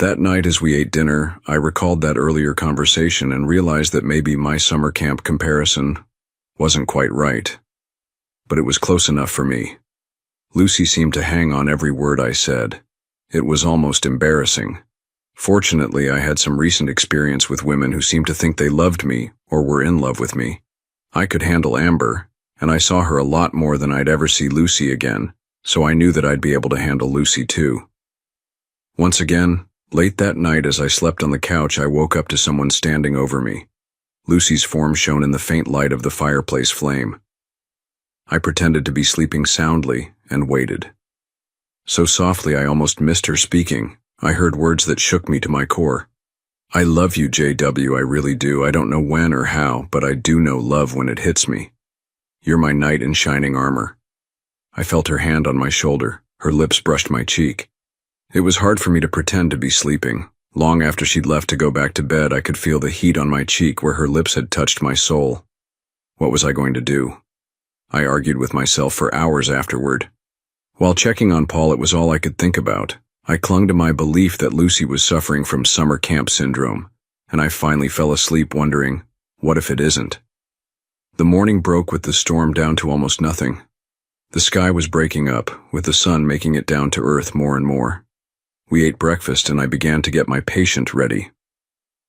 That night as we ate dinner, I recalled that earlier conversation and realized that maybe my summer camp comparison wasn't quite right. But it was close enough for me. Lucy seemed to hang on every word I said. It was almost embarrassing. Fortunately, I had some recent experience with women who seemed to think they loved me or were in love with me. I could handle Amber, and I saw her a lot more than I'd ever see Lucy again, so I knew that I'd be able to handle Lucy too. Once again, late that night as I slept on the couch, I woke up to someone standing over me. Lucy's form shone in the faint light of the fireplace flame. I pretended to be sleeping soundly and waited. So softly I almost missed her speaking. I heard words that shook me to my core. I love you, JW, I really do. I don't know when or how, but I do know love when it hits me. You're my knight in shining armor. I felt her hand on my shoulder. Her lips brushed my cheek. It was hard for me to pretend to be sleeping. Long after she'd left to go back to bed, I could feel the heat on my cheek where her lips had touched my soul. What was I going to do? I argued with myself for hours afterward. While checking on Paul, it was all I could think about. I clung to my belief that Lucy was suffering from summer camp syndrome, and I finally fell asleep wondering, what if it isn't? The morning broke with the storm down to almost nothing. The sky was breaking up, with the sun making it down to earth more and more. We ate breakfast and I began to get my patient ready.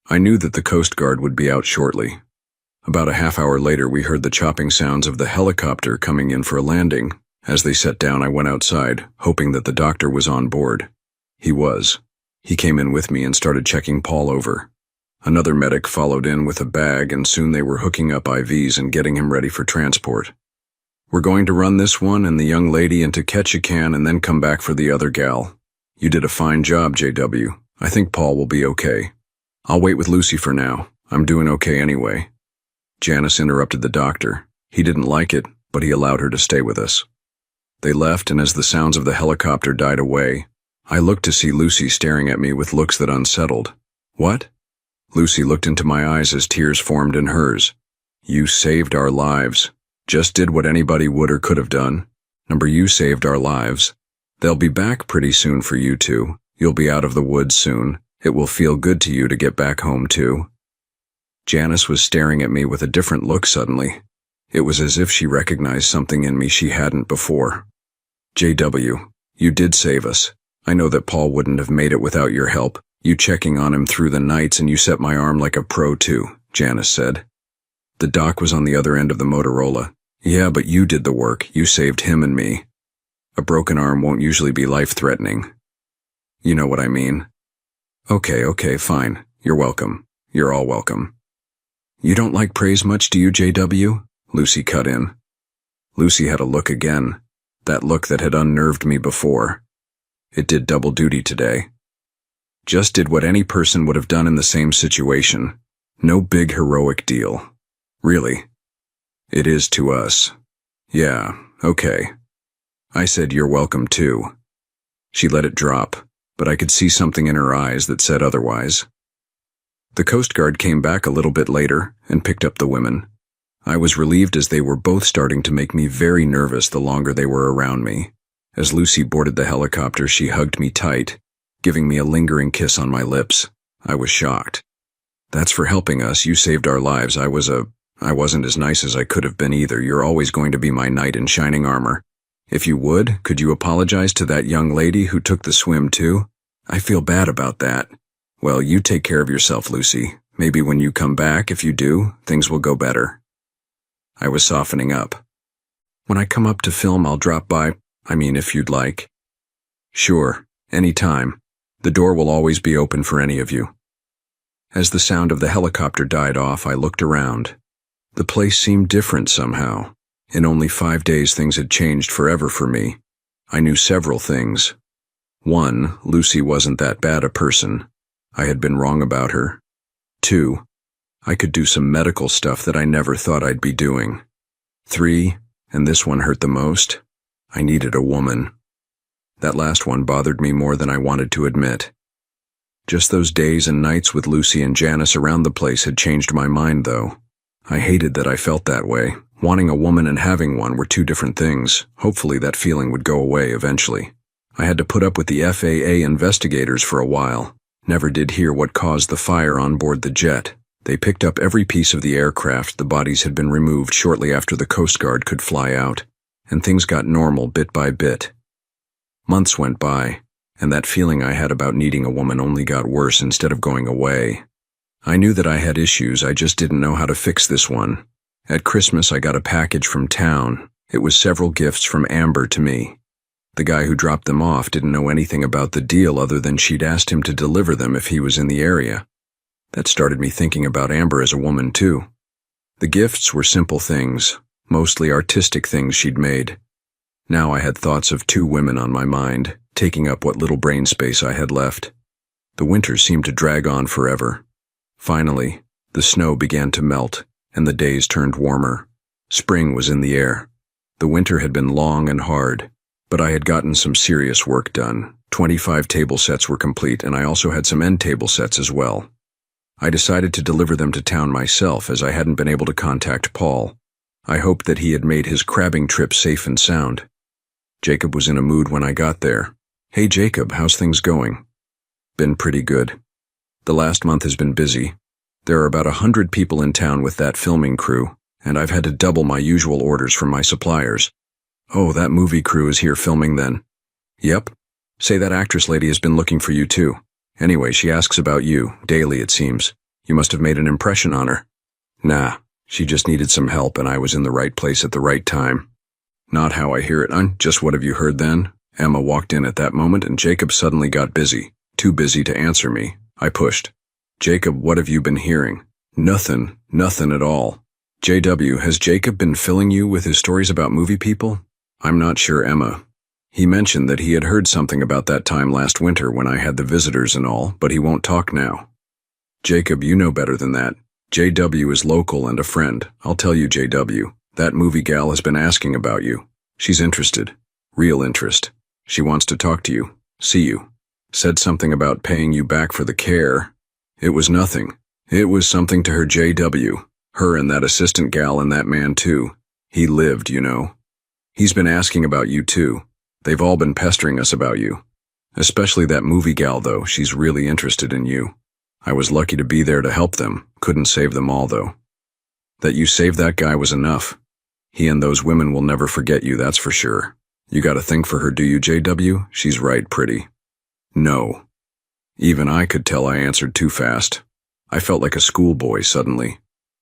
I knew that the Coast Guard would be out shortly. About a half hour later, we heard the chopping sounds of the helicopter coming in for a landing. As they sat down, I went outside, hoping that the doctor was on board. He was. He came in with me and started checking Paul over. Another medic followed in with a bag, and soon they were hooking up IVs and getting him ready for transport. We're going to run this one and the young lady into Ketchikan and then come back for the other gal. You did a fine job, JW. I think Paul will be okay. I'll wait with Lucy for now. I'm doing okay anyway. Janice interrupted the doctor. He didn't like it, but he allowed her to stay with us. They left, and as the sounds of the helicopter died away, I looked to see Lucy staring at me with looks that unsettled. What? Lucy looked into my eyes as tears formed in hers. You saved our lives. Just did what anybody would or could have done. You saved our lives. They'll be back pretty soon for you two. You'll be out of the woods soon. It will feel good to you to get back home too. Janice was staring at me with a different look suddenly. It was as if she recognized something in me she hadn't before. JW, you did save us. I know that Paul wouldn't have made it without your help. You checking on him through the nights, and you set my arm like a pro too, Janice said. The doc was on the other end of the Motorola. Yeah, but you did the work. You saved him and me. A broken arm won't usually be life-threatening. You know what I mean. Okay, fine. You're welcome. You're all welcome. You don't like praise much, do you, JW? Lucy cut in. Lucy had a look again. That look that had unnerved me before. It did double duty today. Just did what any person would have done in the same situation. No big heroic deal. Really. It is to us. Yeah, okay. I said you're welcome too. She let it drop, but I could see something in her eyes that said otherwise. The Coast Guard came back a little bit later and picked up the women. I was relieved as they were both starting to make me very nervous the longer they were around me. As Lucy boarded the helicopter, she hugged me tight, giving me a lingering kiss on my lips. I was shocked. That's for helping us. You saved our lives. I wasn't as nice as I could have been either. You're always going to be my knight in shining armor. If you would, could you apologize to that young lady who took the swim too? I feel bad about that. Well, you take care of yourself, Lucy. Maybe when you come back, if you do, things will go better. I was softening up. When I come up to film, I'll drop by. If you'd like. Sure, any time. The door will always be open for any of you. As the sound of the helicopter died off, I looked around. The place seemed different somehow. In only 5 days, things had changed forever for me. I knew several things. 1, Lucy wasn't that bad a person. I had been wrong about her. 2, I could do some medical stuff that I never thought I'd be doing. 3, and this one hurt the most, I needed a woman. That last one bothered me more than I wanted to admit. Just those days and nights with Lucy and Janice around the place had changed my mind, though. I hated that I felt that way. Wanting a woman and having one were two different things. Hopefully that feeling would go away eventually. I had to put up with the FAA investigators for a while. Never did hear what caused the fire on board the jet. They picked up every piece of the aircraft. The bodies had been removed shortly after the Coast Guard could fly out, and things got normal bit by bit. Months went by, and that feeling I had about needing a woman only got worse instead of going away. I knew that I had issues, I just didn't know how to fix this one. At Christmas, I got a package from town. It was several gifts from Amber to me. The guy who dropped them off didn't know anything about the deal other than she'd asked him to deliver them if he was in the area. That started me thinking about Amber as a woman, too. The gifts were simple things, mostly artistic things she'd made. Now I had thoughts of two women on my mind, taking up what little brain space I had left. The winter seemed to drag on forever. Finally, the snow began to melt, and the days turned warmer. Spring was in the air. The winter had been long and hard, but I had gotten some serious work done. 25 table sets were complete, and I also had some end table sets as well. I decided to deliver them to town myself as I hadn't been able to contact Paul. I hoped that he had made his crabbing trip safe and sound. Jacob was in a mood when I got there. "Hey Jacob, how's things going?" "Been pretty good. The last month has been busy. There are about 100 people in town with that filming crew, and I've had to double my usual orders from my suppliers." "Oh, that movie crew is here filming then?" "Yep. Say that actress lady has been looking for you too. Anyway, she asks about you, daily it seems. You must have made an impression on her." "Nah, she just needed some help and I was in the right place at the right time." "Not how I hear it, just what have you heard then?" Emma walked in at that moment and Jacob suddenly got busy. Too busy to answer me. I pushed. "Jacob, what have you been hearing?" Nothing at all." "JW, has Jacob been filling you with his stories about movie people?" "I'm not sure, Emma. He mentioned that he had heard something about that time last winter when I had the visitors and all, but he won't talk now." "Jacob, you know better than that. JW is local and a friend. I'll tell you, JW, that movie gal has been asking about you. She's interested. Real interest. She wants to talk to you, see you. Said something about paying you back for the care. It was nothing. It was something to her, JW. Her and that assistant gal and that man too. He lived, you know. He's been asking about you too. They've all been pestering us about you. Especially that movie gal, though. She's really interested in you. I was lucky to be there to help them. Couldn't save them all, though. That you saved that guy was enough. He and those women will never forget you, that's for sure. You got a thing for her, do you, JW? She's right pretty." "No." Even I could tell I answered too fast. I felt like a schoolboy suddenly,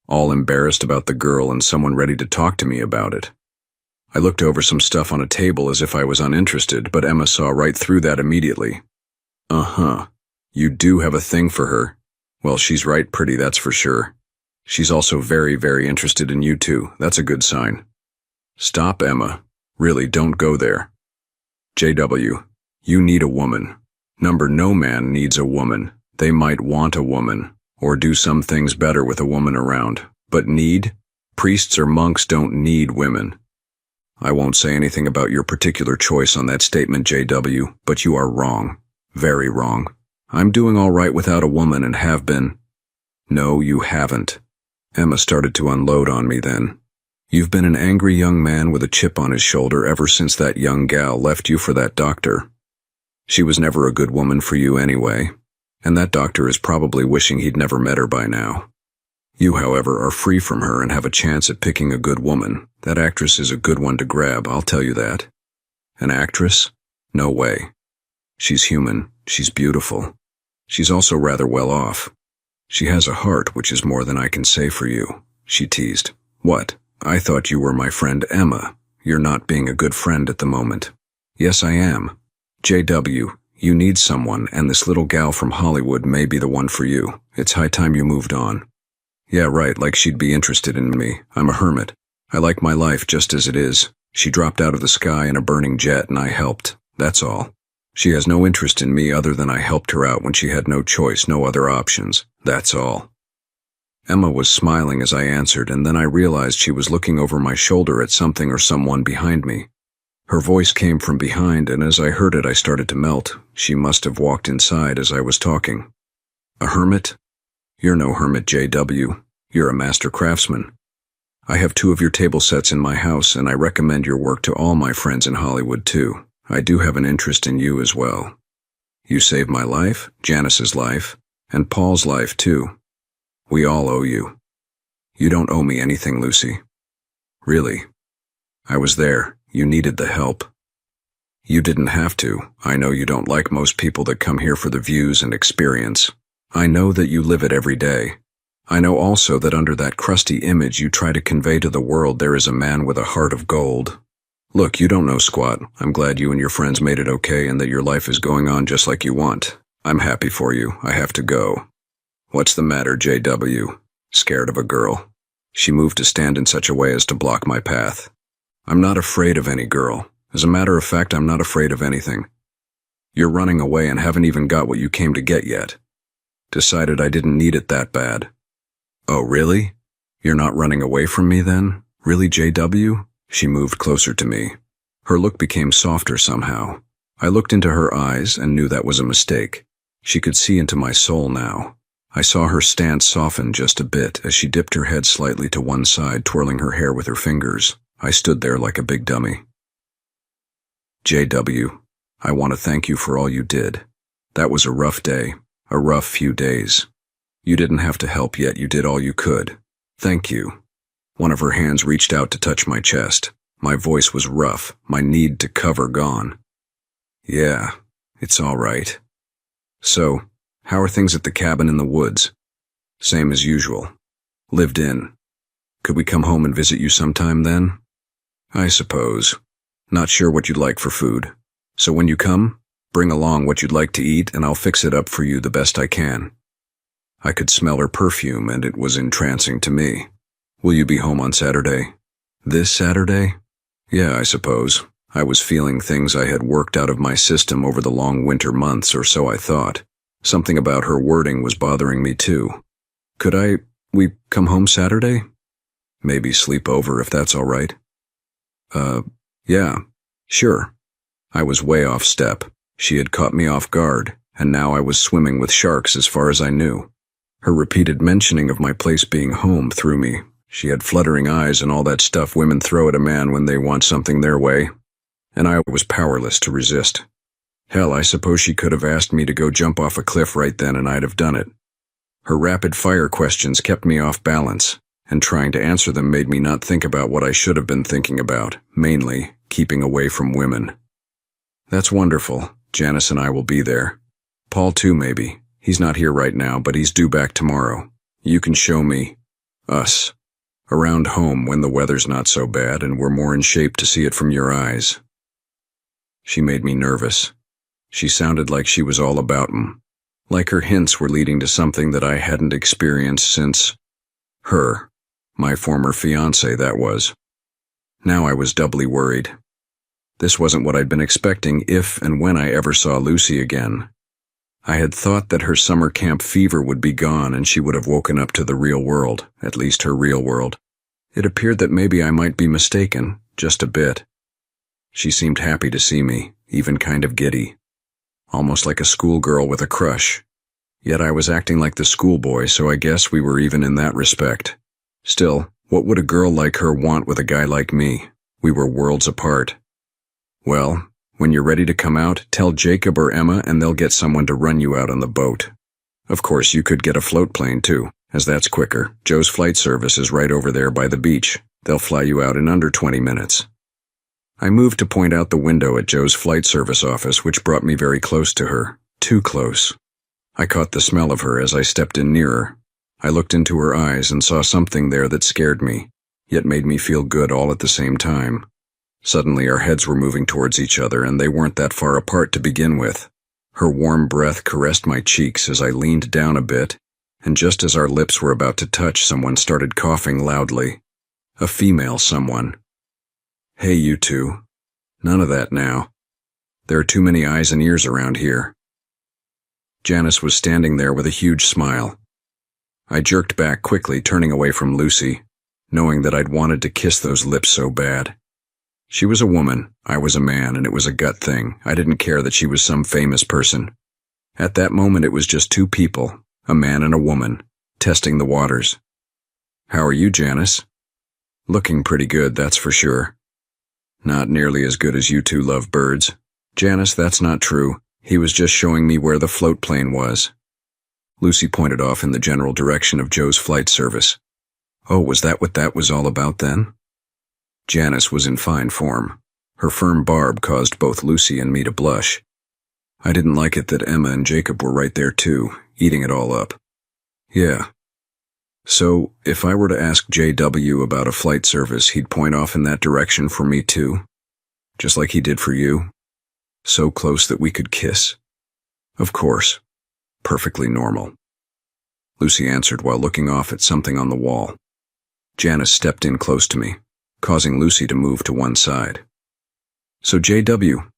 all embarrassed about the girl and someone ready to talk to me about it. I looked over some stuff on a table as if I was uninterested, but Emma saw right through that immediately. "Uh-huh. You do have a thing for her. Well, she's right pretty, that's for sure. She's also very, very interested in you too. That's a good sign." "Stop, Emma. Really, don't go there." "JW, you need a woman. No man needs a woman. They might want a woman, or do some things better with a woman around. But need? Priests or monks don't need women." "I won't say anything about your particular choice on that statement, JW, but you are wrong. Very wrong. I'm doing all right without a woman and have been." "No, you haven't." Emma started to unload on me then. "You've been an angry young man with a chip on his shoulder ever since that young gal left you for that doctor. She was never a good woman for you anyway, and that doctor is probably wishing he'd never met her by now. You, however, are free from her and have a chance at picking a good woman. That actress is a good one to grab, I'll tell you that." "An actress? No way. She's human. She's beautiful. She's also rather well off. She has a heart, which is more than I can say for you," she teased. "What? I thought you were my friend Emma. You're not being a good friend at the moment." "Yes, I am. JW, you need someone, and this little gal from Hollywood may be the one for you. It's high time you moved on." "Yeah, right, like she'd be interested in me. I'm a hermit. I like my life just as it is. She dropped out of the sky in a burning jet and I helped. That's all. She has no interest in me other than I helped her out when she had no choice, no other options. That's all." Emma was smiling as I answered, and then I realized she was looking over my shoulder at something or someone behind me. Her voice came from behind, and as I heard it I started to melt. She must have walked inside as I was talking. "A hermit? You're no hermit, JW. You're a master craftsman. I have 2 of your table sets in my house, and I recommend your work to all my friends in Hollywood too. I do have an interest in you as well." You saved my life, Janice's life, and Paul's life too. We all owe you. You don't owe me anything, Lucy. Really. I was there. You needed the help. You didn't have to. I know you don't like most people that come here for the views and experience. I know that you live it every day. I know also that under that crusty image you try to convey to the world there is a man with a heart of gold. Look, you don't know squat. I'm glad you and your friends made it okay and that your life is going on just like you want. I'm happy for you. I have to go. What's the matter, JW? Scared of a girl? She moved to stand in such a way as to block my path. I'm not afraid of any girl. As a matter of fact, I'm not afraid of anything. You're running away and haven't even got what you came to get yet. Decided I didn't need it that bad. Oh, really? You're not running away from me then? Really, JW? She moved closer to me. Her look became softer somehow. I looked into her eyes and knew that was a mistake. She could see into my soul now. I saw her stance soften just a bit as she dipped her head slightly to one side, twirling her hair with her fingers. I stood there like a big dummy. JW, I want to thank you for all you did. That was a rough day, a rough few days. You didn't have to help yet, you did all you could. Thank you. One of her hands reached out to touch my chest. My voice was rough, my need to cover gone. Yeah, it's all right. So, how are things at the cabin in the woods? Same as usual. Lived in. Could we come home and visit you sometime then? I suppose. Not sure what you'd like for food. So when you come, bring along what you'd like to eat and I'll fix it up for you the best I can. I could smell her perfume and it was entrancing to me. Will you be home on Saturday? This Saturday? Yeah, I suppose. I was feeling things I had worked out of my system over the long winter months, or so I thought. Something about her wording was bothering me too. We come home Saturday? Maybe sleep over if that's all right. Yeah, sure. I was way off step. She had caught me off guard, and now I was swimming with sharks as far as I knew. Her repeated mentioning of my place being home threw me. She had fluttering eyes and all that stuff women throw at a man when they want something their way, and I was powerless to resist. Hell, I suppose she could have asked me to go jump off a cliff right then and I'd have done it. Her rapid-fire questions kept me off balance, and trying to answer them made me not think about what I should have been thinking about, mainly keeping away from women. That's wonderful. Janice and I will be there. Paul too, maybe. He's not here right now, but he's due back tomorrow. You can show me us around home when the weather's not so bad and we're more in shape to see it from your eyes. She made me nervous. She sounded like she was all about 'em. Like her hints were leading to something that I hadn't experienced since her, my former fiancé, that was. Now I was doubly worried. This wasn't what I'd been expecting if and when I ever saw Lucy again. I had thought that her summer camp fever would be gone and she would have woken up to the real world, at least her real world. It appeared that maybe I might be mistaken, just a bit. She seemed happy to see me, even kind of giddy. Almost like a schoolgirl with a crush. Yet I was acting like the schoolboy, so I guess we were even in that respect. Still, what would a girl like her want with a guy like me? We were worlds apart. Well, when you're ready to come out, tell Jacob or Emma and they'll get someone to run you out on the boat. Of course, you could get a float plane too, as that's quicker. Joe's flight service is right over there by the beach. They'll fly you out in under 20 minutes. I moved to point out the window at Joe's flight service office, which brought me very close to her. Too close. I caught the smell of her as I stepped in nearer. I looked into her eyes and saw something there that scared me, yet made me feel good all at the same time. Suddenly our heads were moving towards each other, and they weren't that far apart to begin with. Her warm breath caressed my cheeks as I leaned down a bit, and just as our lips were about to touch, someone started coughing loudly. A female someone. Hey, you two. None of that now. There are too many eyes and ears around here. Janice was standing there with a huge smile. I jerked back quickly, turning away from Lucy, knowing that I'd wanted to kiss those lips so bad. She was a woman, I was a man, and it was a gut thing. I didn't care that she was some famous person. At that moment it was just two people, a man and a woman, testing the waters. How are you, Janice? Looking pretty good, that's for sure. Not nearly as good as you two love birds. Janice, that's not true. He was just showing me where the float plane was. Lucy pointed off in the general direction of Joe's flight service. Oh, was that what that was all about then? Janice was in fine form. Her firm barb caused both Lucy and me to blush. I didn't like it that Emma and Jacob were right there too, eating it all up. Yeah. So, if I were to ask JW about a flight service, he'd point off in that direction for me too? Just like he did for you? So close that we could kiss? Of course. Perfectly normal. Lucy answered while looking off at something on the wall. Janice stepped in close to me, causing Lucy to move to one side. So JW,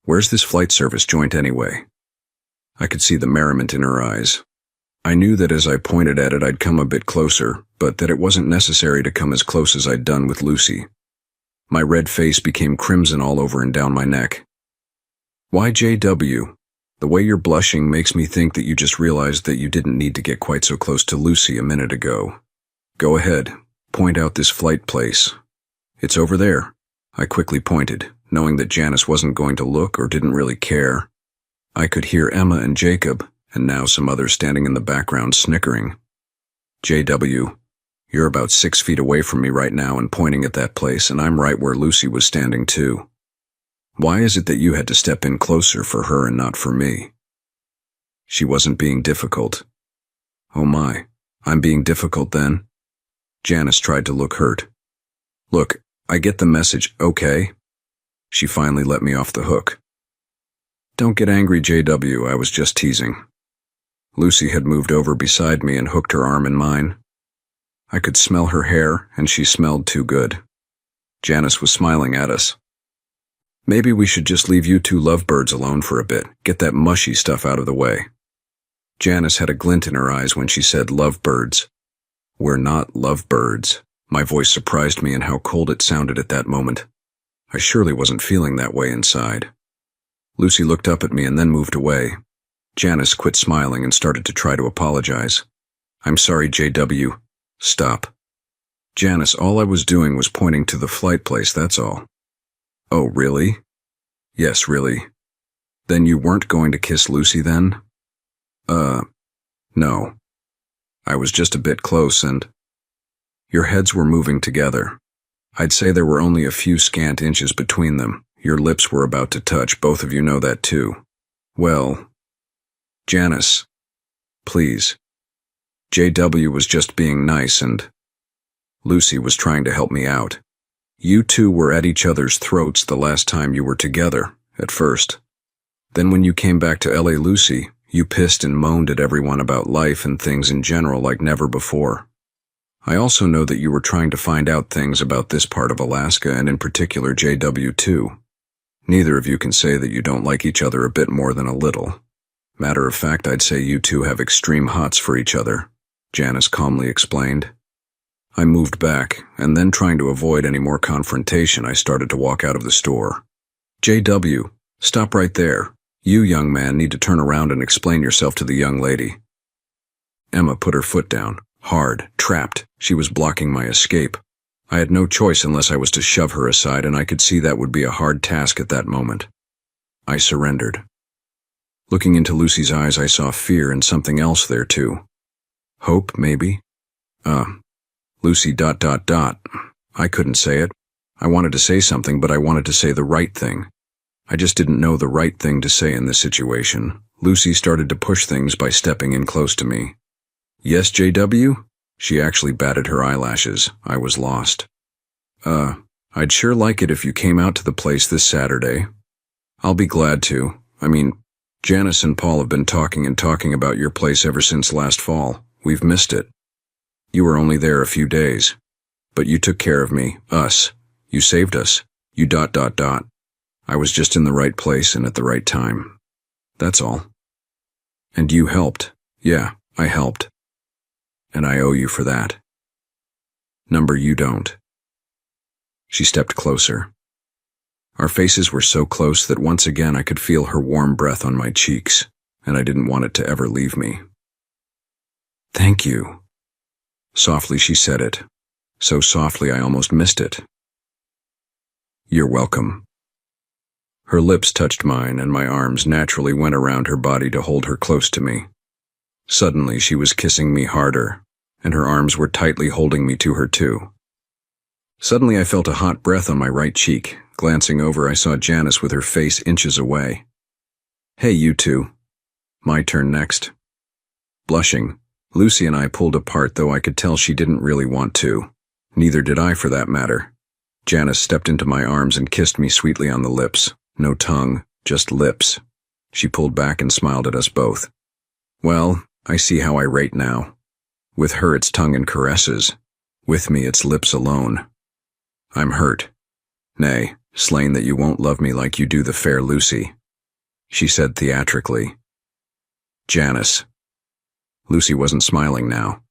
where's this flight service joint anyway? I could see the merriment in her eyes. I knew that as I pointed at it I'd come a bit closer, but that it wasn't necessary to come as close as I'd done with Lucy. My red face became crimson all over and down my neck. Why JW? The way you're blushing makes me think that you just realized that you didn't need to get quite so close to Lucy a minute ago. Go ahead, point out this flight place. It's over there. I quickly pointed, knowing that Janice wasn't going to look or didn't really care. I could hear Emma and Jacob, and now some others standing in the background snickering. JW, you're about 6 feet away from me right now and pointing at that place, and I'm right where Lucy was standing too. Why is it that you had to step in closer for her and not for me? She wasn't being difficult. Oh my, I'm being difficult then? Janice tried to look hurt. Look, I get the message, okay? She finally let me off the hook. Don't get angry, JW, I was just teasing. Lucy had moved over beside me and hooked her arm in mine. I could smell her hair, and she smelled too good. Janice was smiling at us. Maybe we should just leave you two lovebirds alone for a bit, get that mushy stuff out of the way. Janice had a glint in her eyes when she said lovebirds. We're not lovebirds. My voice surprised me in how cold it sounded at that moment. I surely wasn't feeling that way inside. Lucy looked up at me and then moved away. Janice quit smiling and started to try to apologize. I'm sorry, JW. Stop. Janice, all I was doing was pointing to the flight place, that's all. Oh, really? Yes, really. Then you weren't going to kiss Lucy then? No. I was just a bit close and… Your heads were moving together. I'd say there were only a few scant inches between them. Your lips were about to touch, both of you know that too. Well… Janice. Please. JW was just being nice and… Lucy was trying to help me out. You two were at each other's throats the last time you were together, at first. Then when you came back to LA, Lucy, you pissed and moaned at everyone about life and things in general like never before. I also know that you were trying to find out things about this part of Alaska and in particular JW too. Neither of you can say that you don't like each other a bit more than a little. Matter of fact, I'd say you two have extreme hots for each other, Janice calmly explained. I moved back, and then trying to avoid any more confrontation, I started to walk out of the store. JW, stop right there. You, young man, need to turn around and explain yourself to the young lady. Emma put her foot down, hard, trapped. She was blocking my escape. I had no choice unless I was to shove her aside, and I could see that would be a hard task at that moment. I surrendered. Looking into Lucy's eyes, I saw fear and something else there too. Hope, maybe? Lucy ... I couldn't say it. I wanted to say something, but I wanted to say the right thing. I just didn't know the right thing to say in this situation. Lucy started to push things by stepping in close to me. Yes, JW? She actually batted her eyelashes. I was lost. I'd sure like it if you came out to the place this Saturday. I'll be glad to. Janice and Paul have been talking about your place ever since last fall. We've missed it. You were only there a few days. But you took care of me, us. You saved us. You ... I was just in the right place and at the right time. That's all. And you helped. Yeah, I helped. And I owe you for that. Number you don't. She stepped closer. Our faces were so close that once again I could feel her warm breath on my cheeks, and I didn't want it to ever leave me. Thank you. Softly she said it. So softly I almost missed it. You're welcome. Her lips touched mine, and my arms naturally went around her body to hold her close to me. Suddenly, she was kissing me harder, and her arms were tightly holding me to her too. Suddenly, I felt a hot breath on my right cheek. Glancing over, I saw Janice with her face inches away. "Hey, you two." My turn next. Blushing, Lucy and I pulled apart, though I could tell she didn't really want to. Neither did I, for that matter. Janice stepped into my arms and kissed me sweetly on the lips. No tongue, just lips. She pulled back and smiled at us both. Well, I see how I rate now. With her it's tongue and caresses. With me it's lips alone. I'm hurt. Nay, slain that you won't love me like you do the fair Lucy, she said theatrically. Janice. Lucy wasn't smiling now.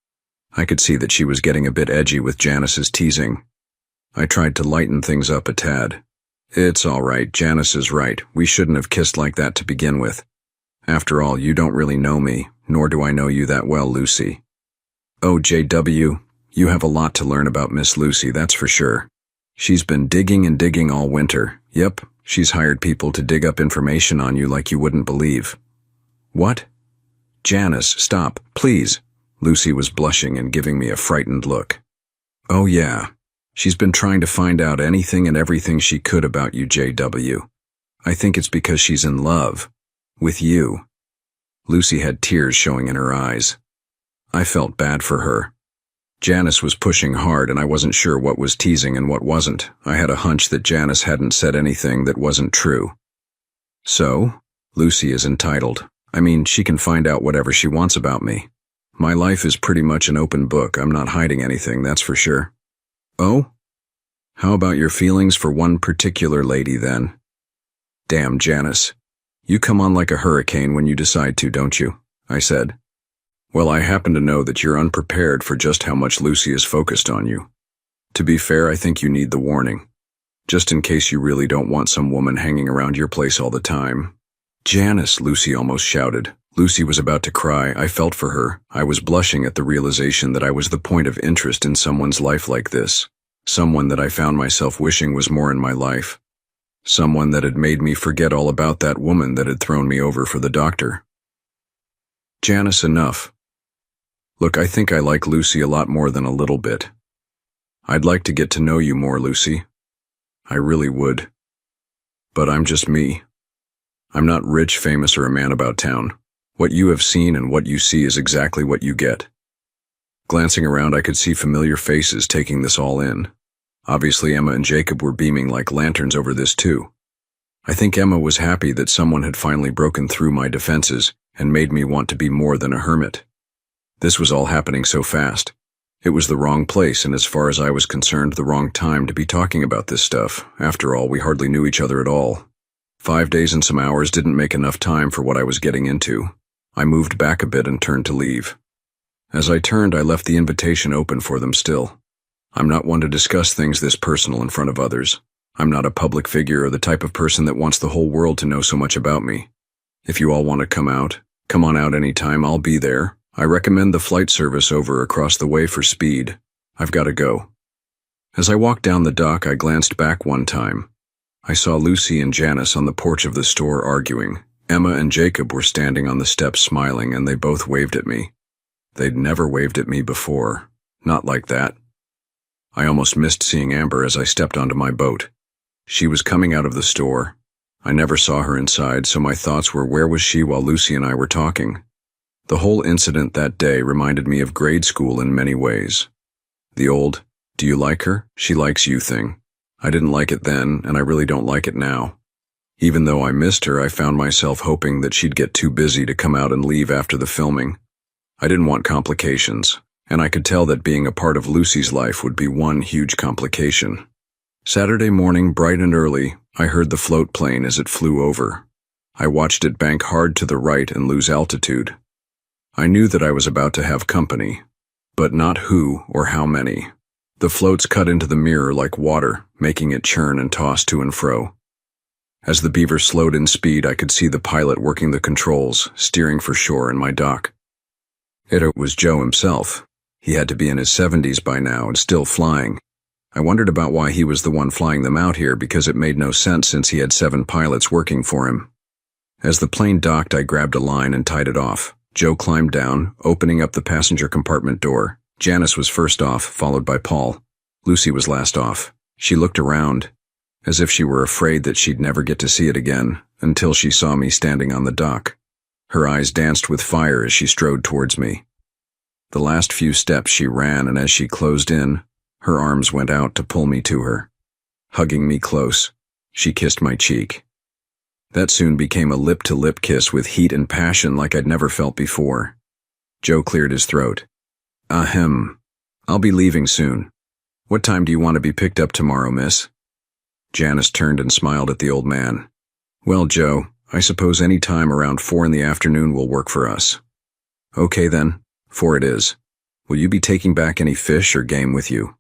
I could see that she was getting a bit edgy with Janice's teasing. I tried to lighten things up a tad. It's all right, Janice is right. We shouldn't have kissed like that to begin with. After all, you don't really know me, nor do I know you that well, Lucy. Oh, JW, you have a lot to learn about Miss Lucy, that's for sure. She's been digging and digging all winter. Yep, she's hired people to dig up information on you like you wouldn't believe. What? Janice, stop, please. Lucy was blushing and giving me a frightened look. Oh yeah. She's been trying to find out anything and everything she could about you, JW. I think it's because she's in love. With you. Lucy had tears showing in her eyes. I felt bad for her. Janice was pushing hard and I wasn't sure what was teasing and what wasn't. I had a hunch that Janice hadn't said anything that wasn't true. So, Lucy is entitled. I mean, she can find out whatever she wants about me. My life is pretty much an open book. I'm not hiding anything, that's for sure. Oh? How about your feelings for one particular lady, then? Damn, Janice. You come on like a hurricane when you decide to, don't you? I said. Well, I happen to know that you're unprepared for just how much Lucy is focused on you. To be fair, I think you need the warning. Just in case you really don't want some woman hanging around your place all the time. Janice, Lucy almost shouted. Lucy was about to cry. I felt for her. I was blushing at the realization that I was the point of interest in someone's life like this. Someone that I found myself wishing was more in my life. Someone that had made me forget all about that woman that had thrown me over for the doctor. Janice, enough. Look, I think I like Lucy a lot more than a little bit. I'd like to get to know you more, Lucy. I really would. But I'm just me. I'm not rich, famous, or a man about town. What you have seen and what you see is exactly what you get. Glancing around, I could see familiar faces taking this all in. Obviously, Emma and Jacob were beaming like lanterns over this too. I think Emma was happy that someone had finally broken through my defenses and made me want to be more than a hermit. This was all happening so fast. It was the wrong place, and as far as I was concerned, the wrong time to be talking about this stuff. After all, we hardly knew each other at all. 5 days and some hours didn't make enough time for what I was getting into. I moved back a bit and turned to leave. As I turned, I left the invitation open for them still. I'm not one to discuss things this personal in front of others. I'm not a public figure or the type of person that wants the whole world to know so much about me. If you all want to come on out anytime, I'll be there. I recommend the flight service over across the way for speed. I've got to go. As I walked down the dock, I glanced back one time. I saw Lucy and Janice on the porch of the store arguing. Emma and Jacob were standing on the steps smiling, and they both waved at me. They'd never waved at me before. Not like that. I almost missed seeing Amber as I stepped onto my boat. She was coming out of the store. I never saw her inside, so my thoughts were, where was she while Lucy and I were talking? The whole incident that day reminded me of grade school in many ways. The old, "Do you like her? She likes you" thing. I didn't like it then, and I really don't like it now. Even though I missed her, I found myself hoping that she'd get too busy to come out and leave after the filming. I didn't want complications, and I could tell that being a part of Lucy's life would be one huge complication. Saturday morning, bright and early, I heard the float plane as it flew over. I watched it bank hard to the right and lose altitude. I knew that I was about to have company, but not who or how many. The floats cut into the mirror like water, making it churn and toss to and fro. As the Beaver slowed in speed, I could see the pilot working the controls, steering for shore in my dock. It was Joe himself. He had to be in his 70s by now and still flying. I wondered about why he was the one flying them out here because it made no sense since he had 7 pilots working for him. As the plane docked, I grabbed a line and tied it off. Joe climbed down, opening up the passenger compartment door. Janice was first off, followed by Paul. Lucy was last off. She looked around, as if she were afraid that she'd never get to see it again, until she saw me standing on the dock. Her eyes danced with fire as she strode towards me. The last few steps she ran, and as she closed in, her arms went out to pull me to her. Hugging me close, she kissed my cheek. That soon became a lip-to-lip kiss with heat and passion like I'd never felt before. Joe cleared his throat. Ahem. I'll be leaving soon. What time do you want to be picked up tomorrow, miss? Janice turned and smiled at the old man. Well, Joe, I suppose any time around 4 in the afternoon will work for us. Okay then, 4 it is. Will you be taking back any fish or game with you?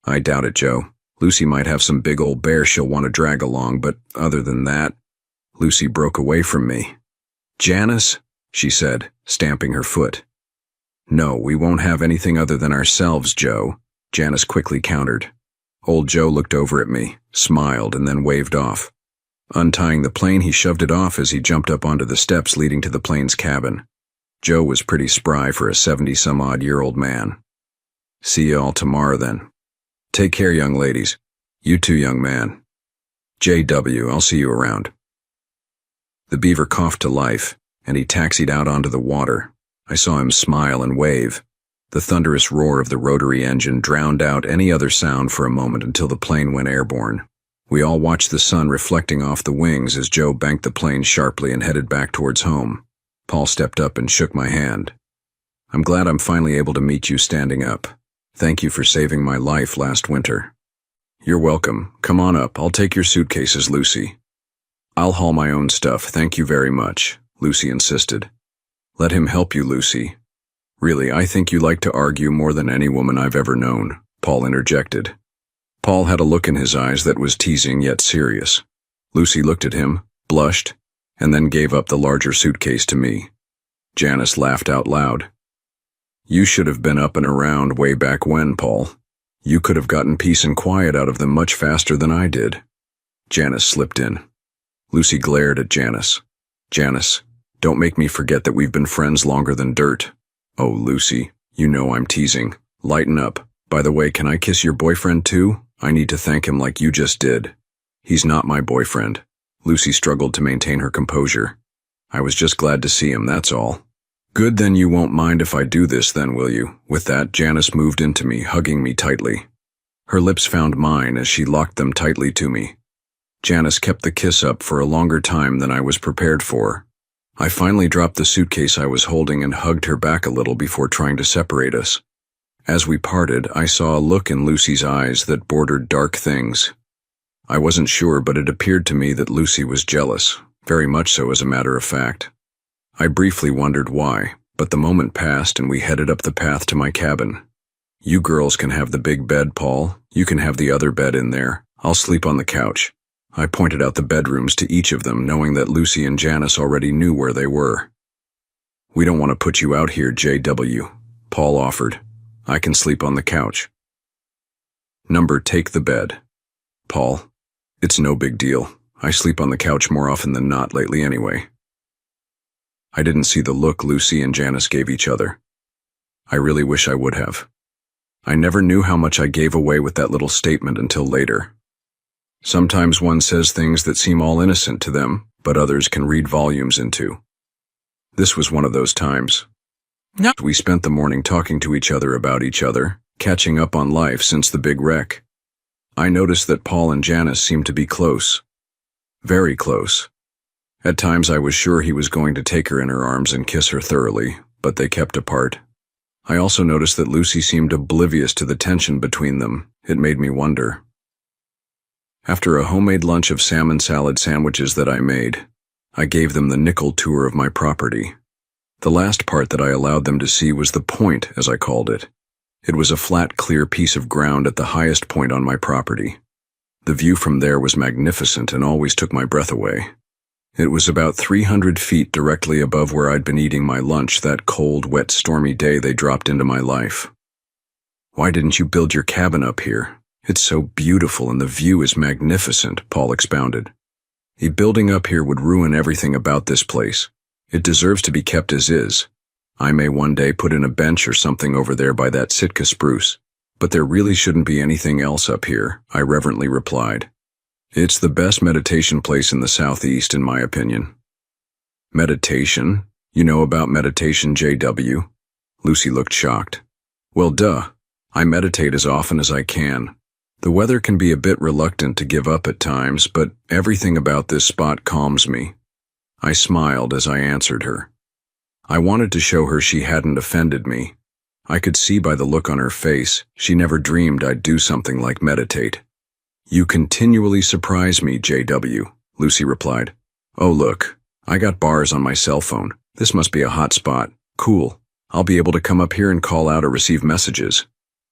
I doubt it, Joe. Lucy might have some big old bear she'll want to drag along, but other than that, Lucy broke away from me. Janice, she said, stamping her foot. No, we won't have anything other than ourselves, Joe, Janice quickly countered. Old Joe looked over at me, smiled, and then waved off. Untying the plane, he shoved it off as he jumped up onto the steps leading to the plane's cabin. Joe was pretty spry for a 70-some-odd-year-old man. See you all tomorrow, then. Take care, young ladies. You too, young man. J.W., I'll see you around. The beaver coughed to life, and he taxied out onto the water. I saw him smile and wave. The thunderous roar of the rotary engine drowned out any other sound for a moment until the plane went airborne. We all watched the sun reflecting off the wings as Joe banked the plane sharply and headed back towards home. Paul stepped up and shook my hand. I'm glad I'm finally able to meet you standing up. Thank you for saving my life last winter. You're welcome. Come on up. I'll take your suitcases, Lucy. I'll haul my own stuff, thank you very much, Lucy insisted. Let him help you, Lucy. Really, I think you like to argue more than any woman I've ever known, Paul interjected. Paul had a look in his eyes that was teasing yet serious. Lucy looked at him, blushed, and then gave up the larger suitcase to me. Janice laughed out loud. You should have been up and around way back when, Paul. You could have gotten peace and quiet out of them much faster than I did. Janice slipped in. Lucy glared at Janice. Janice, don't make me forget that we've been friends longer than dirt. Oh, Lucy, you know I'm teasing. Lighten up. By the way, can I kiss your boyfriend too? I need to thank him like you just did. He's not my boyfriend. Lucy struggled to maintain her composure. I was just glad to see him, that's all. Good, then you won't mind if I do this then, will you? With that, Janice moved into me, hugging me tightly. Her lips found mine as she locked them tightly to me. Janice kept the kiss up for a longer time than I was prepared for. I finally dropped the suitcase I was holding and hugged her back a little before trying to separate us. As we parted, I saw a look in Lucy's eyes that bordered dark things. I wasn't sure, but it appeared to me that Lucy was jealous, very much so as a matter of fact. I briefly wondered why, but the moment passed and we headed up the path to my cabin. You girls can have the big bed, Paul. You can have the other bed in there. I'll sleep on the couch. I pointed out the bedrooms to each of them, knowing that Lucy and Janice already knew where they were. We don't want to put you out here, J.W., Paul offered. I can sleep on the couch. Number, take the bed. Paul, it's no big deal. I sleep on the couch more often than not lately anyway. I didn't see the look Lucy and Janice gave each other. I really wish I would have. I never knew how much I gave away with that little statement until later. Sometimes one says things that seem all innocent to them, but others can read volumes into. This was one of those times. No. We spent the morning talking to each other about each other, catching up on life since the big wreck. I noticed that Paul and Janice seemed to be close. Very close. At times I was sure he was going to take her in her arms and kiss her thoroughly, but they kept apart. I also noticed that Lucy seemed oblivious to the tension between them. It made me wonder. After a homemade lunch of salmon salad sandwiches that I made, I gave them the nickel tour of my property. The last part that I allowed them to see was the point, as I called it. It was a flat, clear piece of ground at the highest point on my property. The view from there was magnificent and always took my breath away. It was about 300 feet directly above where I'd been eating my lunch that cold, wet, stormy day they dropped into my life. Why didn't you build your cabin up here? It's so beautiful and the view is magnificent, Paul expounded. A building up here would ruin everything about this place. It deserves to be kept as is. I may one day put in a bench or something over there by that Sitka spruce. But there really shouldn't be anything else up here, I reverently replied. It's the best meditation place in the southeast, in my opinion. Meditation? You know about meditation, JW? Lucy looked shocked. Well, duh. I meditate as often as I can. The weather can be a bit reluctant to give up at times, but everything about this spot calms me. I smiled as I answered her. I wanted to show her she hadn't offended me. I could see by the look on her face, she never dreamed I'd do something like meditate. You continually surprise me, JW, Lucy replied. Oh look, I got bars on my cell phone. This must be a hot spot. Cool. I'll be able to come up here and call out or receive messages.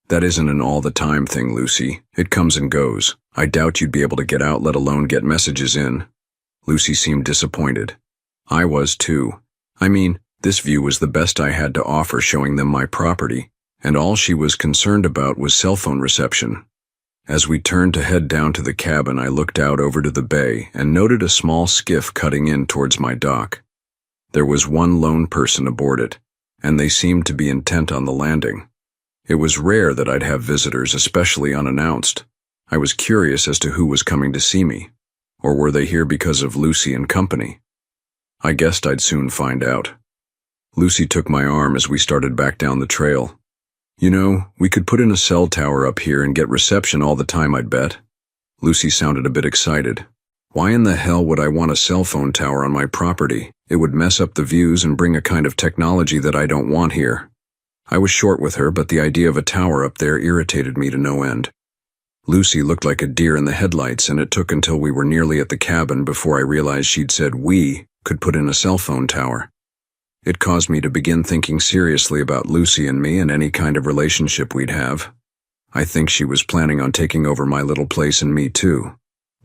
That isn't an all-the-time thing, Lucy. It comes and goes. I doubt you'd be able to get out, let alone get messages in. Lucy seemed disappointed. I was too. I mean, this view was the best I had to offer, showing them my property, and all she was concerned about was cell phone reception. As we turned to head down to the cabin, I looked out over to the bay and noted a small skiff cutting in towards my dock. There was one lone person aboard it, and they seemed to be intent on the landing. It was rare that I'd have visitors, especially unannounced. I was curious as to who was coming to see me, or were they here because of Lucy and company? I guessed I'd soon find out. Lucy took my arm as we started back down the trail. You know, we could put in a cell tower up here and get reception all the time, I'd bet. Lucy sounded a bit excited. Why in the hell would I want a cell phone tower on my property? It would mess up the views and bring a kind of technology that I don't want here. I was short with her, but the idea of a tower up there irritated me to no end. Lucy looked like a deer in the headlights, and it took until we were nearly at the cabin before I realized she'd said we could put in a cell phone tower. It caused me to begin thinking seriously about Lucy and me and any kind of relationship we'd have. I think she was planning on taking over my little place and me too.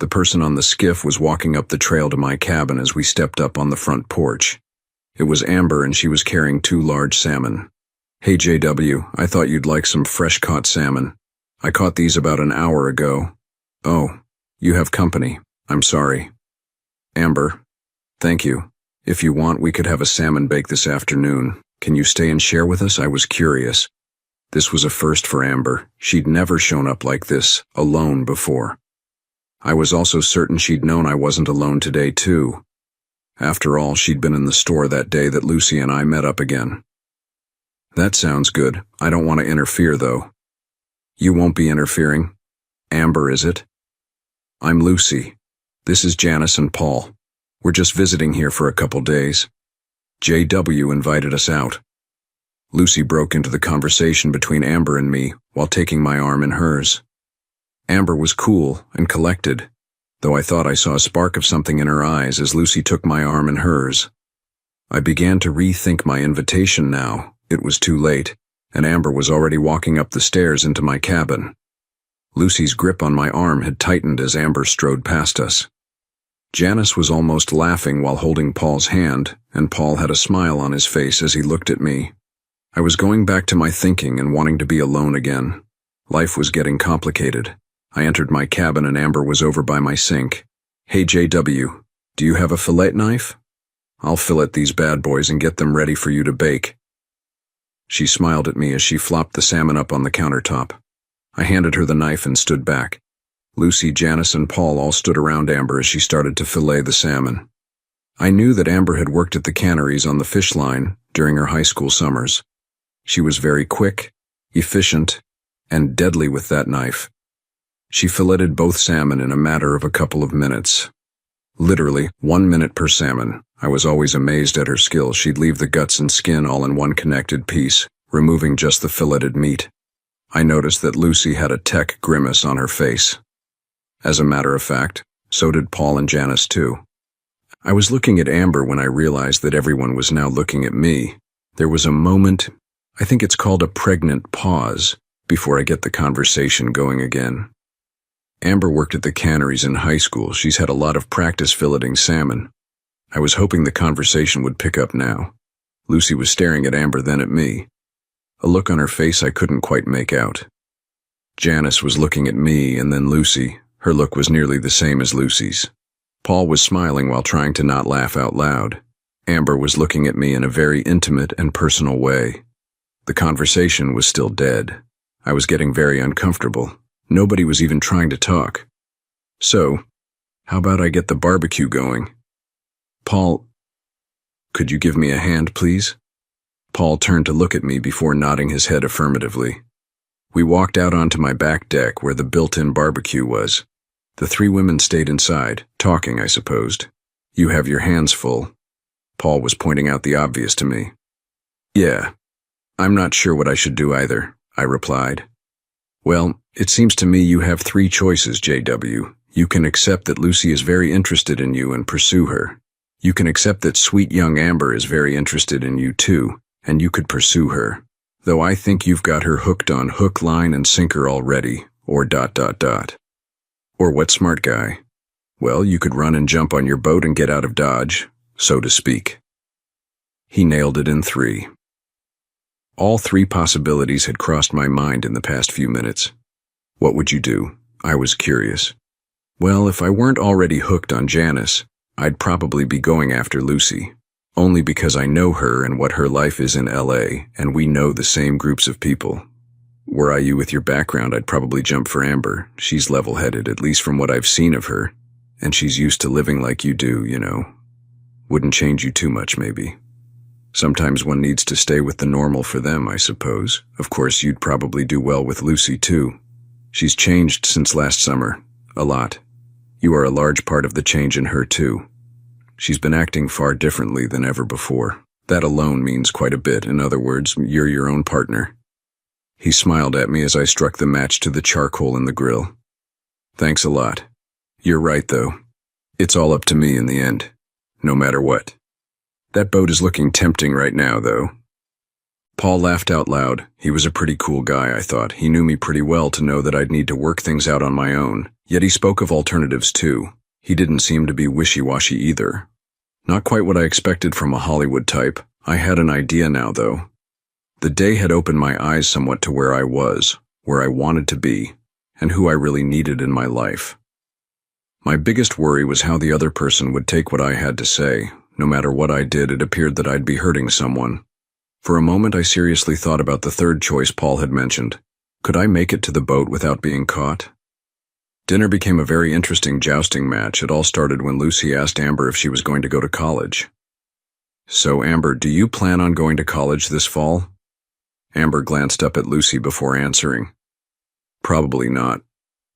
The person on the skiff was walking up the trail to my cabin as we stepped up on the front porch. It was Amber, and she was carrying 2 large salmon. Hey JW, I thought you'd like some fresh-caught salmon. I caught these about an hour ago. Oh, you have company. I'm sorry. Amber, thank you. If you want, we could have a salmon bake this afternoon. Can you stay and share with us? I was curious. This was a first for Amber. She'd never shown up like this, alone, before. I was also certain she'd known I wasn't alone today, too. After all, she'd been in the store that day that Lucy and I met up again. That sounds good. I don't want to interfere, though. You won't be interfering? Amber, is it? I'm Lucy. This is Janice and Paul. We're just visiting here for a couple days. JW invited us out. Lucy broke into the conversation between Amber and me while taking my arm in hers. Amber was cool and collected, though I thought I saw a spark of something in her eyes as Lucy took my arm in hers. I began to rethink my invitation now. It was too late, and Amber was already walking up the stairs into my cabin. Lucy's grip on my arm had tightened as Amber strode past us. Janice was almost laughing while holding Paul's hand, and Paul had a smile on his face as he looked at me. I was going back to my thinking and wanting to be alone again. Life was getting complicated. I entered my cabin and Amber was over by my sink. Hey JW, do you have a fillet knife? I'll fillet these bad boys and get them ready for you to bake. She smiled at me as she flopped the salmon up on the countertop. I handed her the knife and stood back. Lucy, Janice, and Paul all stood around Amber as she started to fillet the salmon. I knew that Amber had worked at the canneries on the fish line during her high school summers. She was very quick, efficient, and deadly with that knife. She filleted both salmon in a matter of a couple of minutes. Literally, 1 minute per salmon. I was always amazed at her skill. She'd leave the guts and skin all in one connected piece, removing just the filleted meat. I noticed that Lucy had a tech grimace on her face. As a matter of fact, so did Paul and Janice too. I was looking at Amber when I realized that everyone was now looking at me. There was a moment, I think it's called a pregnant pause, before I get the conversation going again. Amber worked at the canneries in high school. She's had a lot of practice filleting salmon. I was hoping the conversation would pick up now. Lucy was staring at Amber, then at me. A look on her face I couldn't quite make out. Janice was looking at me and then Lucy. Her look was nearly the same as Lucy's. Paul was smiling while trying to not laugh out loud. Amber was looking at me in a very intimate and personal way. The conversation was still dead. I was getting very uncomfortable. Nobody was even trying to talk. So, how about I get the barbecue going? Paul, could you give me a hand, please? Paul turned to look at me before nodding his head affirmatively. We walked out onto my back deck where the built-in barbecue was. The three women stayed inside, talking, I supposed. You have your hands full. Paul was pointing out the obvious to me. Yeah, I'm not sure what I should do either, I replied. Well, it seems to me you have three choices, JW. You can accept that Lucy is very interested in you and pursue her. You can accept that sweet young Amber is very interested in you too, and you could pursue her. Though I think you've got her hooked on hook, line, and sinker already, or ... Or what, smart guy? Well, you could run and jump on your boat and get out of Dodge, so to speak. He nailed it in 3. All 3 possibilities had crossed my mind in the past few minutes. What would you do? I was curious. Well, if I weren't already hooked on Janice, I'd probably be going after Lucy. Only because I know her and what her life is in LA, and we know the same groups of people. Were I you with your background, I'd probably jump for Amber. She's level-headed, at least from what I've seen of her. And she's used to living like you do, you know. Wouldn't change you too much, maybe. Sometimes one needs to stay with the normal for them, I suppose. Of course, you'd probably do well with Lucy, too. She's changed since last summer. A lot. You are a large part of the change in her, too. She's been acting far differently than ever before. That alone means quite a bit. In other words, you're your own partner. He smiled at me as I struck the match to the charcoal in the grill. Thanks a lot. You're right, though. It's all up to me in the end. No matter what. That boat is looking tempting right now, though. Paul laughed out loud. He was a pretty cool guy, I thought. He knew me pretty well to know that I'd need to work things out on my own. Yet he spoke of alternatives, too. He didn't seem to be wishy-washy either. Not quite what I expected from a Hollywood type. I had an idea now, though. The day had opened my eyes somewhat to where I was, where I wanted to be, and who I really needed in my life. My biggest worry was how the other person would take what I had to say. No matter what I did, it appeared that I'd be hurting someone. For a moment, I seriously thought about the third choice Paul had mentioned. Could I make it to the boat without being caught? Dinner became a very interesting jousting match. It all started when Lucy asked Amber if she was going to go to college. So, Amber, do you plan on going to college this fall? Amber glanced up at Lucy before answering. Probably not.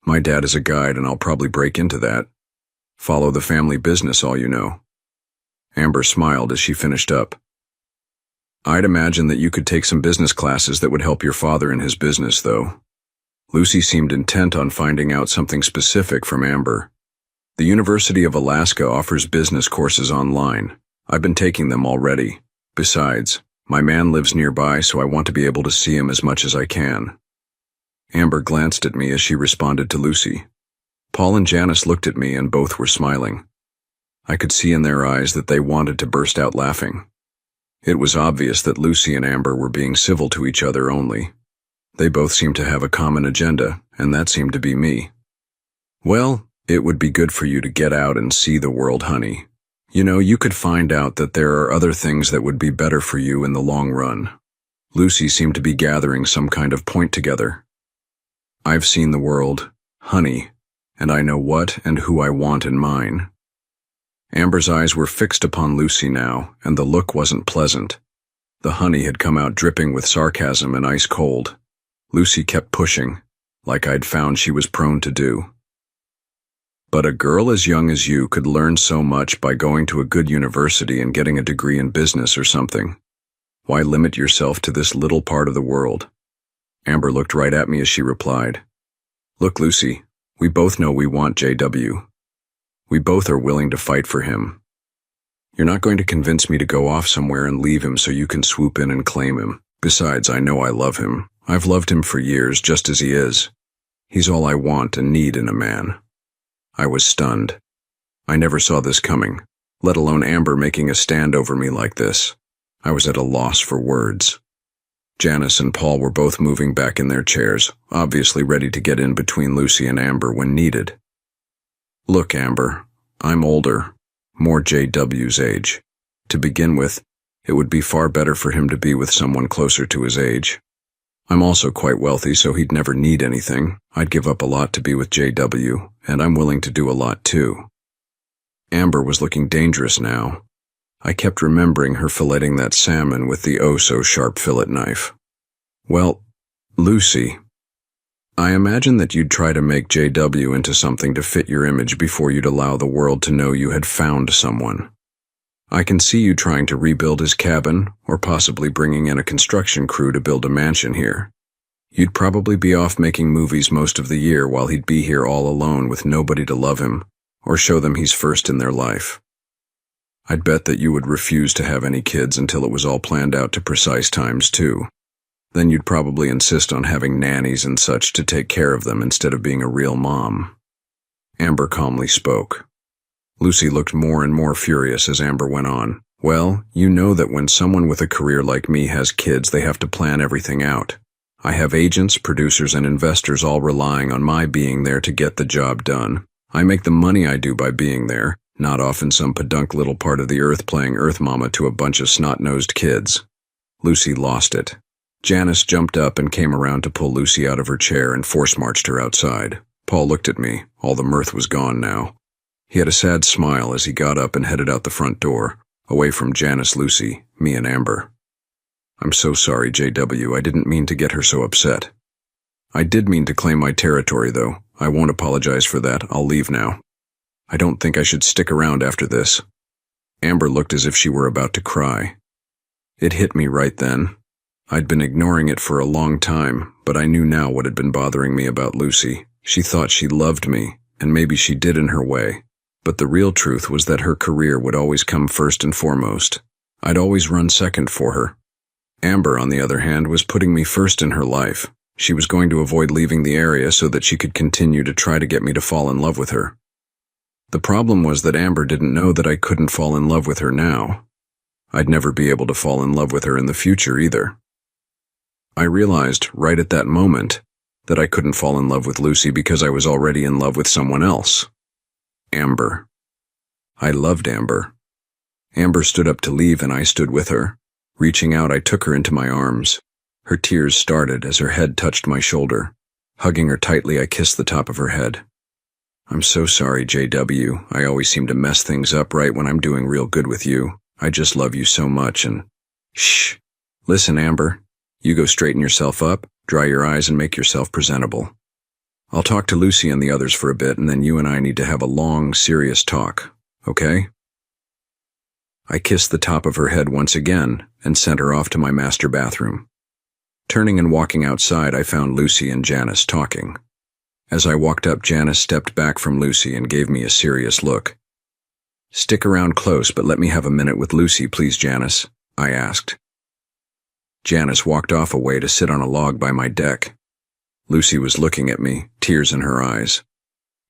My dad is a guide and I'll probably break into that. Follow the family business, all you know. Amber smiled as she finished up. I'd imagine that you could take some business classes that would help your father in his business, though. Lucy seemed intent on finding out something specific from Amber. The University of Alaska offers business courses online. I've been taking them already. Besides, my man lives nearby, so I want to be able to see him as much as I can. Amber glanced at me as she responded to Lucy. Paul and Janice looked at me and both were smiling. I could see in their eyes that they wanted to burst out laughing. It was obvious that Lucy and Amber were being civil to each other only. They both seemed to have a common agenda, and that seemed to be me. Well, it would be good for you to get out and see the world, honey. You know, you could find out that there are other things that would be better for you in the long run. Lucy seemed to be gathering some kind of point together. I've seen the world, honey, and I know what and who I want in mine. Amber's eyes were fixed upon Lucy now, and the look wasn't pleasant. The honey had come out dripping with sarcasm and ice cold. Lucy kept pushing, like I'd found she was prone to do. But a girl as young as you could learn so much by going to a good university and getting a degree in business or something. Why limit yourself to this little part of the world? Amber looked right at me as she replied. Look, Lucy, we both know we want JW. We both are willing to fight for him. You're not going to convince me to go off somewhere and leave him so you can swoop in and claim him. Besides, I know I love him. I've loved him for years, just as he is. He's all I want and need in a man. I was stunned. I never saw this coming, let alone Amber making a stand over me like this. I was at a loss for words. Janice and Paul were both moving back in their chairs, obviously ready to get in between Lucy and Amber when needed. Look, Amber, I'm older, more JW's age. To begin with, it would be far better for him to be with someone closer to his age. I'm also quite wealthy, so he'd never need anything. I'd give up a lot to be with JW, and I'm willing to do a lot too. Amber was looking dangerous now. I kept remembering her filleting that salmon with the oh-so-sharp fillet knife. Well, Lucy, I imagine that you'd try to make JW into something to fit your image before you'd allow the world to know you had found someone. I can see you trying to rebuild his cabin, or possibly bringing in a construction crew to build a mansion here. You'd probably be off making movies most of the year while he'd be here all alone with nobody to love him, or show them he's first in their life. I'd bet that you would refuse to have any kids until it was all planned out to precise times too. Then you'd probably insist on having nannies and such to take care of them instead of being a real mom. Amber calmly spoke. Lucy looked more and more furious as Amber went on. Well, you know that when someone with a career like me has kids, they have to plan everything out. I have agents, producers, and investors all relying on my being there to get the job done. I make the money I do by being there, not off in some pedunk little part of the earth playing Earth Mama to a bunch of snot-nosed kids. Lucy lost it. Janice jumped up and came around to pull Lucy out of her chair and force-marched her outside. Paul looked at me. All the mirth was gone now. He had a sad smile as he got up and headed out the front door, away from Janice, Lucy, me, and Amber. I'm so sorry, JW. I didn't mean to get her so upset. I did mean to claim my territory, though. I won't apologize for that. I'll leave now. I don't think I should stick around after this. Amber looked as if she were about to cry. It hit me right then. I'd been ignoring it for a long time, but I knew now what had been bothering me about Lucy. She thought she loved me, and maybe she did in her way. But the real truth was that her career would always come first and foremost. I'd always run second for her. Amber, on the other hand, was putting me first in her life. She was going to avoid leaving the area so that she could continue to try to get me to fall in love with her. The problem was that Amber didn't know that I couldn't fall in love with her now. I'd never be able to fall in love with her in the future either. I realized, right at that moment, that I couldn't fall in love with Lucy because I was already in love with someone else. Amber. I loved Amber. Amber stood up to leave and I stood with her. Reaching out, I took her into my arms. Her tears started as her head touched my shoulder. Hugging her tightly, I kissed the top of her head. I'm so sorry, JW. I always seem to mess things up right when I'm doing real good with you. I just love you so much and… Shh. Listen, Amber. You go straighten yourself up, dry your eyes, and make yourself presentable. I'll talk to Lucy and the others for a bit, and then you and I need to have a long, serious talk, okay? I kissed the top of her head once again and sent her off to my master bathroom. Turning and walking outside, I found Lucy and Janice talking. As I walked up, Janice stepped back from Lucy and gave me a serious look. Stick around close, but let me have a minute with Lucy, please, Janice, I asked. Janice walked off away to sit on a log by my deck. Lucy was looking at me, tears in her eyes.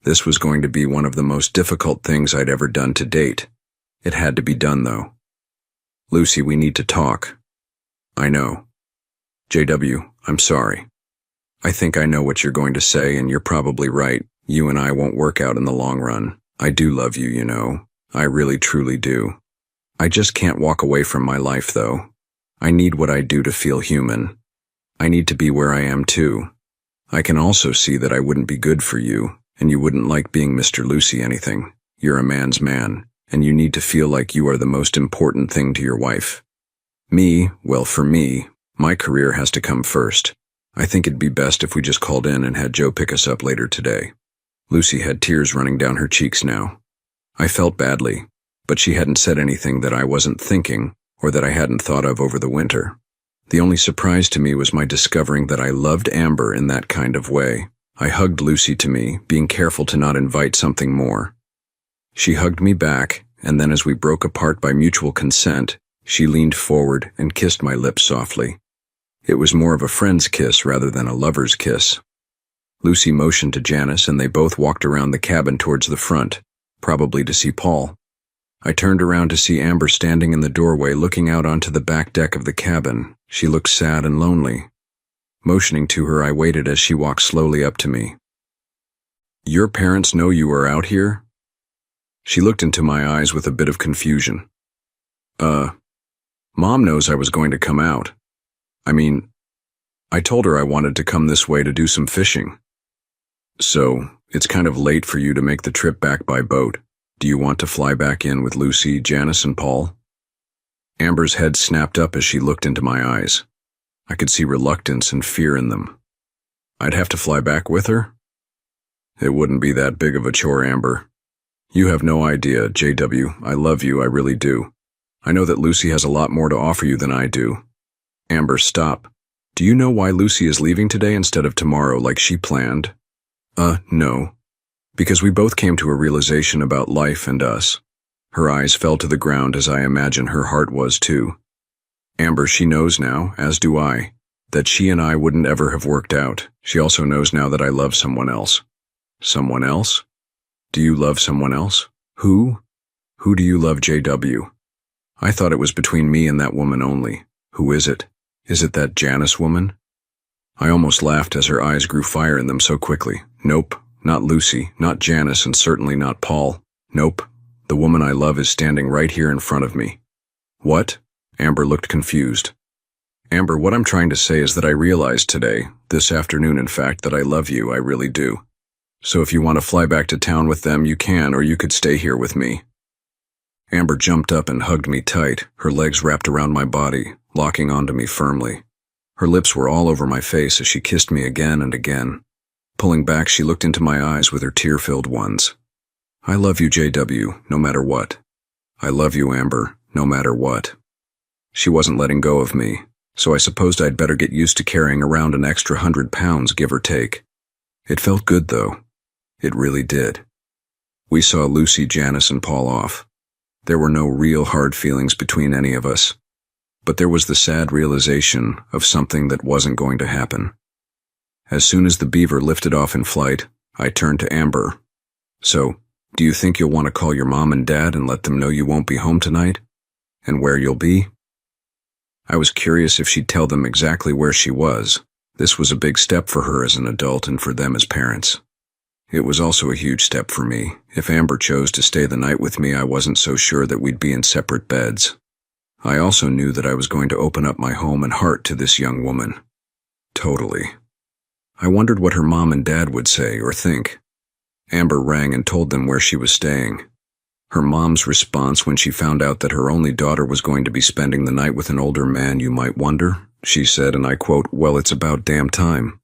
This was going to be one of the most difficult things I'd ever done to date. It had to be done, though. Lucy, we need to talk. I know. JW, I'm sorry. I think I know what you're going to say, and you're probably right. You and I won't work out in the long run. I do love you, you know. I really, truly do. I just can't walk away from my life, though. I need what I do to feel human. I need to be where I am, too. I can also see that I wouldn't be good for you, and you wouldn't like being Mr. Lucy anything. You're a man's man, and you need to feel like you are the most important thing to your wife. Me, well, for me, my career has to come first. I think it'd be best if we just called in and had Joe pick us up later today. Lucy had tears running down her cheeks now. I felt badly, but she hadn't said anything that I wasn't thinking or that I hadn't thought of over the winter. The only surprise to me was my discovering that I loved Amber in that kind of way. I hugged Lucy to me, being careful to not invite something more. She hugged me back, and then as we broke apart by mutual consent, she leaned forward and kissed my lips softly. It was more of a friend's kiss rather than a lover's kiss. Lucy motioned to Janice, and they both walked around the cabin towards the front, probably to see Paul. I turned around to see Amber standing in the doorway looking out onto the back deck of the cabin. She looked sad and lonely. Motioning to her, I waited as she walked slowly up to me. "Your parents know you are out here?" She looked into my eyes with a bit of confusion. Mom knows I was going to come out. I told her I wanted to come this way to do some fishing. So, it's kind of late for you to make the trip back by boat. Do you want to fly back in with Lucy, Janice, and Paul?" Amber's head snapped up as she looked into my eyes. I could see reluctance and fear in them. I'd have to fly back with her? It wouldn't be that big of a chore, Amber. You have no idea, JW. I love you, I really do. I know that Lucy has a lot more to offer you than I do. Amber, stop. Do you know why Lucy is leaving today instead of tomorrow like she planned? No. Because we both came to a realization about life and us. Her eyes fell to the ground as I imagine her heart was too. Amber, she knows now, as do I, that she and I wouldn't ever have worked out. She also knows now that I love someone else. Someone else? Do you love someone else? Who? Who do you love, JW? I thought it was between me and that woman only. Who is it? Is it that Janice woman? I almost laughed as her eyes grew fire in them so quickly. Nope, not Lucy, not Janice, and certainly not Paul. Nope, the woman I love is standing right here in front of me. What? Amber looked confused. Amber, what I'm trying to say is that I realized today, this afternoon in fact, that I love you, I really do. So if you want to fly back to town with them, you can, or you could stay here with me. Amber jumped up and hugged me tight, her legs wrapped around my body, locking onto me firmly. Her lips were all over my face as she kissed me again and again. Pulling back, she looked into my eyes with her tear-filled ones. I love you, JW, no matter what. I love you, Amber, no matter what. She wasn't letting go of me, so I supposed I'd better get used to carrying around an extra 100 pounds, give or take. It felt good, though. It really did. We saw Lucy, Janice, and Paul off. There were no real hard feelings between any of us, but there was the sad realization of something that wasn't going to happen. As soon as the Beaver lifted off in flight, I turned to Amber. So, do you think you'll want to call your mom and dad and let them know you won't be home tonight? And where you'll be? I was curious if she'd tell them exactly where she was. This was a big step for her as an adult and for them as parents. It was also a huge step for me. If Amber chose to stay the night with me, I wasn't so sure that we'd be in separate beds. I also knew that I was going to open up my home and heart to this young woman. Totally. I wondered what her mom and dad would say or think. Amber rang and told them where she was staying. Her mom's response when she found out that her only daughter was going to be spending the night with an older man, "You might wonder," she said, and I quote, "Well, it's about damn time."